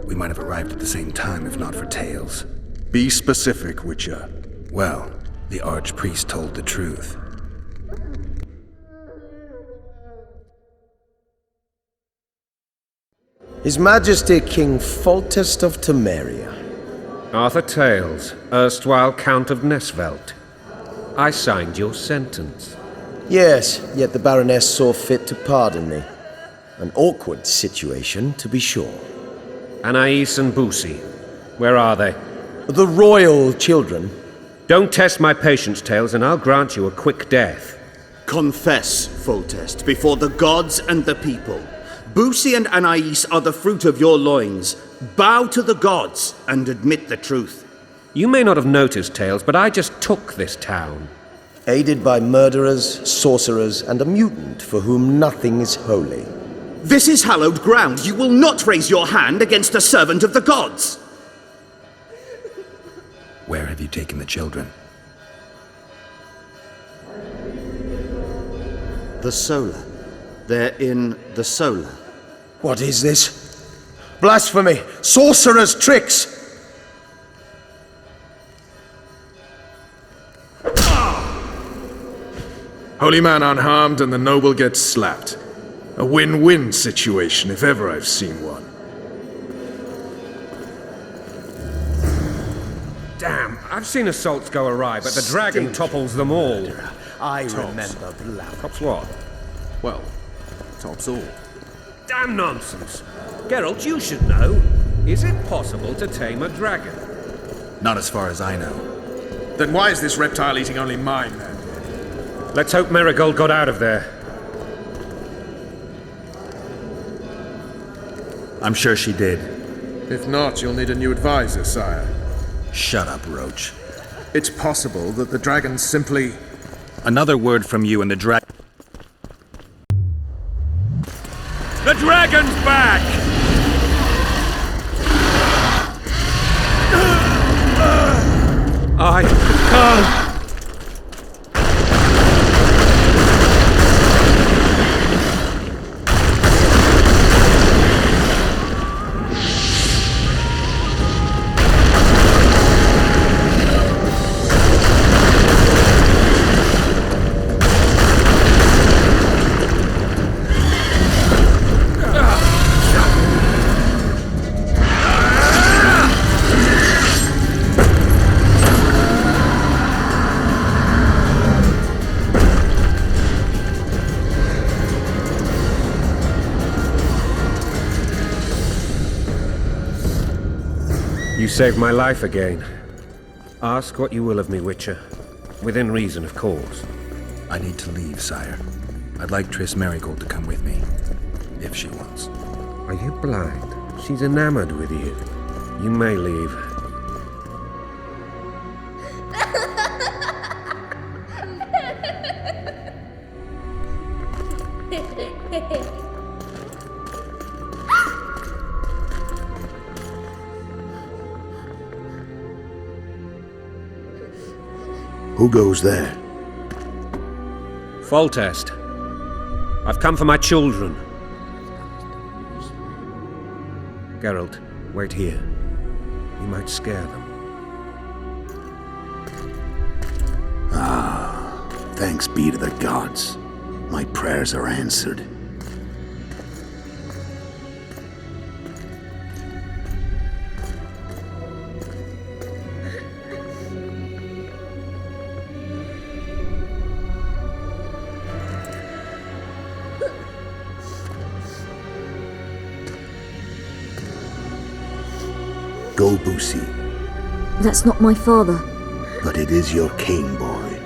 We might have arrived at the same time if not for Tails. Be specific, Witcher. Well, the Archpriest told the truth. His Majesty King Foltest of Temeria. Arthur Tails, erstwhile Count of Nesvelt. I signed your sentence. Yes, yet the Baroness saw fit to pardon me. An awkward situation, to be sure. Anais and Boussy, where are they? The royal children. Don't test my patience, Tails, and I'll grant you a quick death. Confess, Foltest, before the gods and the people. Boussy and Anais are the fruit of your loins. Bow to the gods and admit the truth. You may not have noticed, Tails, but I just took this town. Aided by murderers, sorcerers, and a mutant for whom nothing is holy. This is hallowed ground. You will not raise your hand against a servant of the gods. Where have you taken the children? The Solar. They're in the Solar. What is this? Blasphemy! Sorcerer's tricks! Holy man unharmed and the noble gets slapped. A win-win situation, if ever I've seen one. Damn, I've seen assaults go awry, but the dragon topples them all. I remember Blam. Tops what? Well, tops all. Damn nonsense. Geralt, you should know. Is it possible to tame a dragon? Not as far as I know. Then why is this reptile eating only mine, then? Let's hope Marigold got out of there. I'm sure she did. If not, you'll need a new advisor, sire. Shut up, Roach. It's possible that the dragon simply... Another word from you and the dragon... The dragon's back! I can't. You saved my life again. Ask what you will of me, Witcher. Within reason, of course. I need to leave, sire. I'd like Triss Merigold to come with me, if she wants. Are you blind? She's enamored with you. You may leave. Who goes there? Foltest. I've come for my children. Geralt, wait here. You might scare them. Thanks be to the gods. My prayers are answered. Go, Boussy. That's not my father. But it is your king, boy.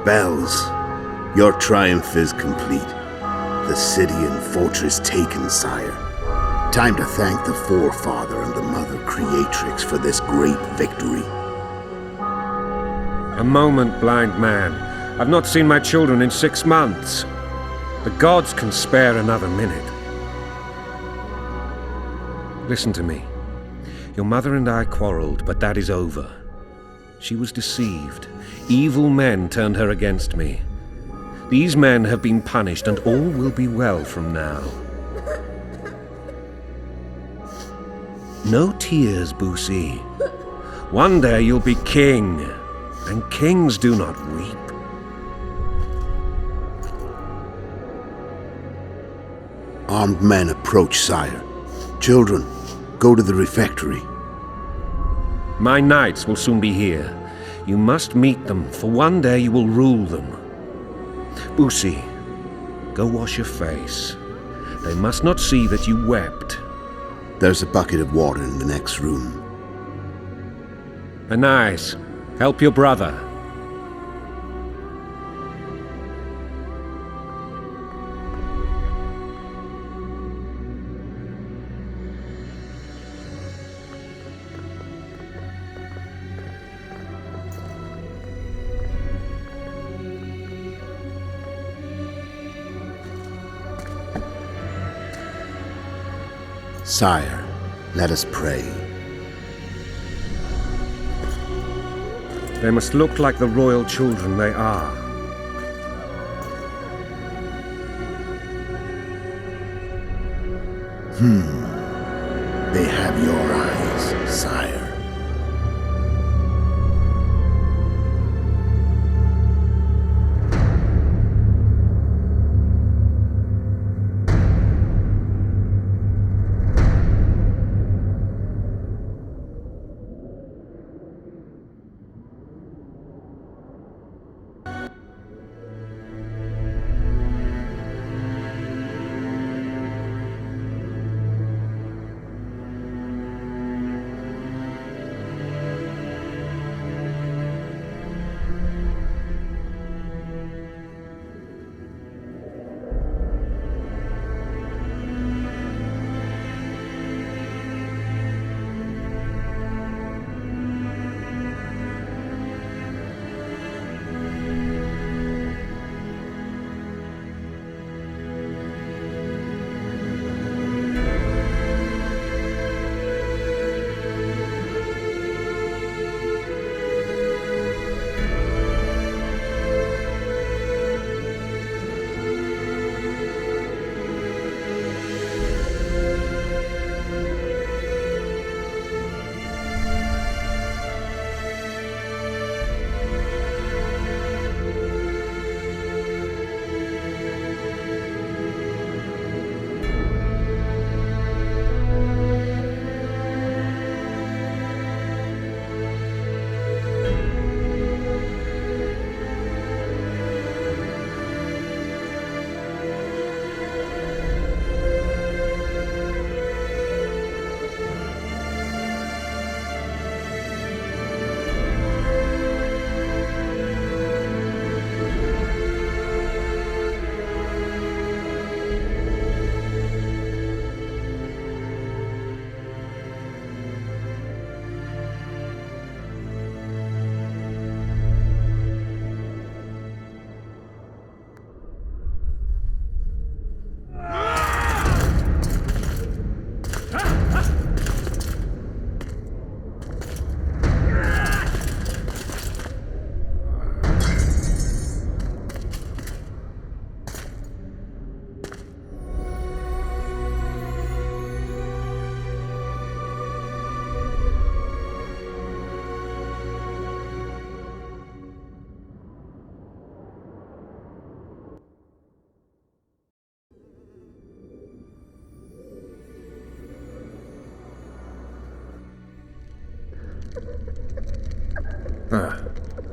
Bells, your triumph is complete. The city and fortress taken, sire. Time to thank the Forefather and the Mother Creatrix for this great victory. A moment, blind man. I've not seen my children in 6 months. The gods can spare another minute. Listen to me. Your mother and I quarreled, but that is over. She was deceived. Evil men turned her against me. These men have been punished, and all will be well from now. No tears, Boosie. One day you'll be king, and kings do not weep. Armed men approach, sire. Children, go to the refectory. My knights will soon be here. You must meet them, for one day you will rule them. Boosie, go wash your face. They must not see that you wept. There's a bucket of water in the next room. Anais, help your brother. Sire, let us pray. They must look like the royal children they are. They have your eyes, sire.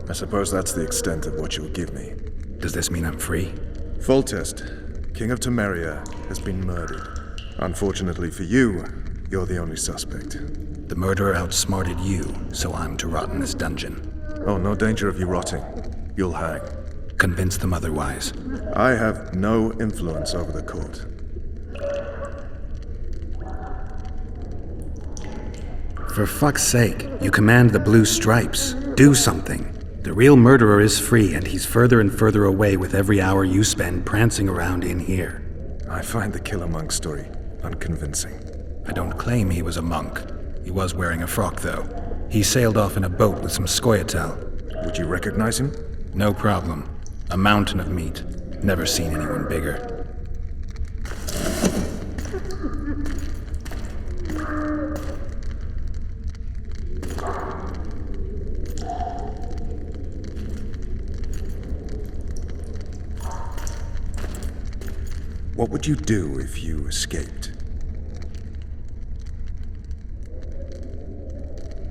I suppose that's the extent of what you'll give me. Does this mean I'm free? Foltest, King of Temeria, has been murdered. Unfortunately for you, you're the only suspect. The murderer outsmarted you, so I'm to rot in this dungeon. Oh, no danger of you rotting. You'll hang. Convince them otherwise. I have no influence over the court. For fuck's sake, you command the Blue Stripes. Do something. The real murderer is free, and he's further and further away with every hour you spend prancing around in here. I find the Killer Monk story unconvincing. I don't claim he was a monk. He was wearing a frock, though. He sailed off in a boat with some Scoia'tael. Would you recognize him? No problem. A mountain of meat. Never seen anyone bigger. What would you do if you escaped?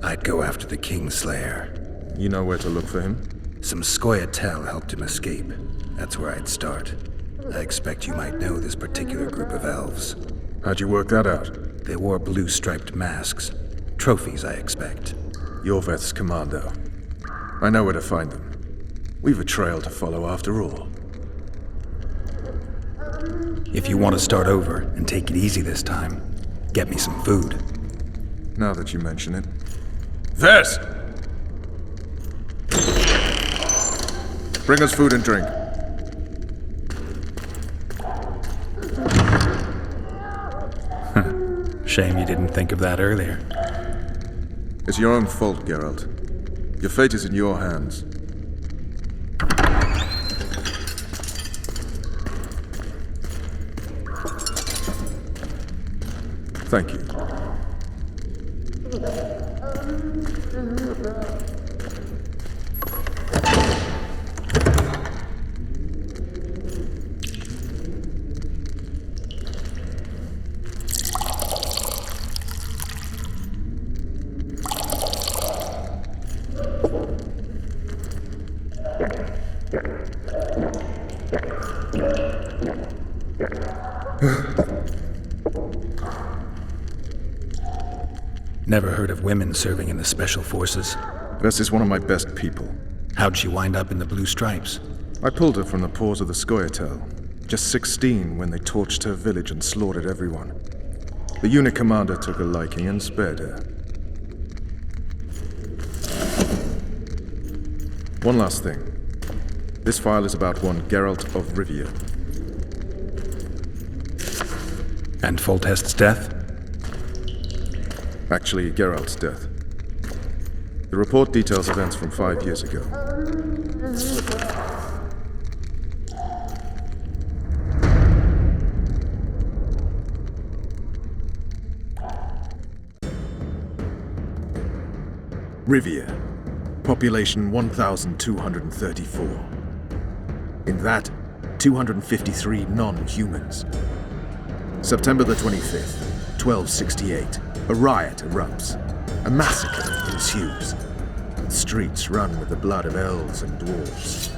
I'd go after the Kingslayer. You know where to look for him? Some Scoia'tael helped him escape. That's where I'd start. I expect you might know this particular group of elves. How'd you work that out? They wore blue-striped masks. Trophies, I expect. Yorveth's commando. I know where to find them. We've a trail to follow after all. If you want to start over and take it easy this time, get me some food. Now that you mention it. Ves! Bring us food and drink. Shame you didn't think of that earlier. It's your own fault, Geralt. Your fate is in your hands. Thank you. Never heard of women serving in the Special Forces. Ves is one of my best people. How'd she wind up in the Blue Stripes? I pulled her from the paws of the Scoia'tael. Just 16 when they torched her village and slaughtered everyone. The unit commander took a liking and spared her. One last thing. This file is about one Geralt of Rivia. And Foltest's death? Actually, Geralt's death. The report details events from 5 years ago. Rivia. Population 1,234. In that, 253 non-humans. September the 25th, 1268. A riot erupts. A massacre ensues. The streets run with the blood of elves and dwarves.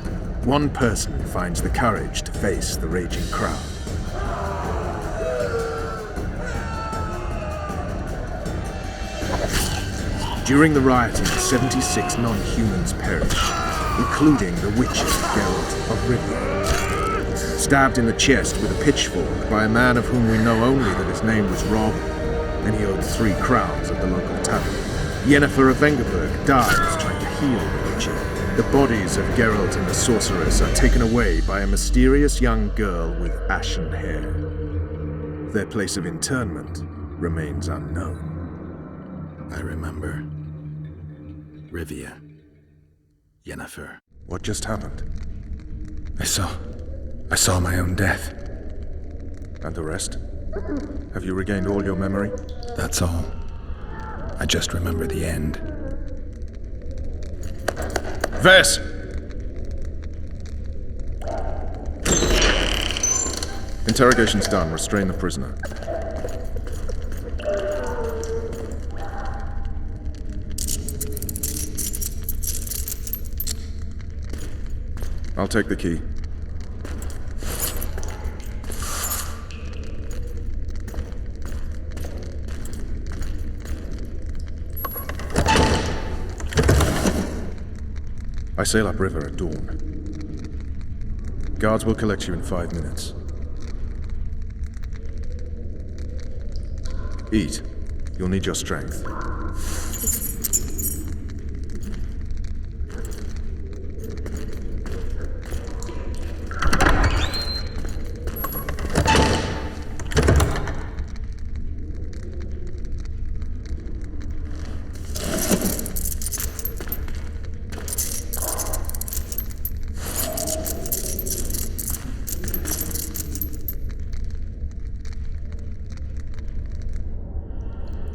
One person finds the courage to face the raging crowd. During the rioting, 76 non-humans perished, including the witcher Geralt of Rivia. Stabbed in the chest with a pitchfork by a man of whom we know only that his name was Rob, and he owed 3 crowns at the local tavern. Yennefer of Vengerberg dies trying to heal the witcher. The bodies of Geralt and the sorceress are taken away by a mysterious young girl with ashen hair. Their place of interment remains unknown. I remember. Rivia. Yennefer. What just happened? I saw my own death. And the rest? Have you regained all your memory? That's all. I just remember the end. Ves! Interrogation's done. Restrain the prisoner. I'll take the key. I sail upriver at dawn. Guards will collect you in 5 minutes. Eat. You'll need your strength.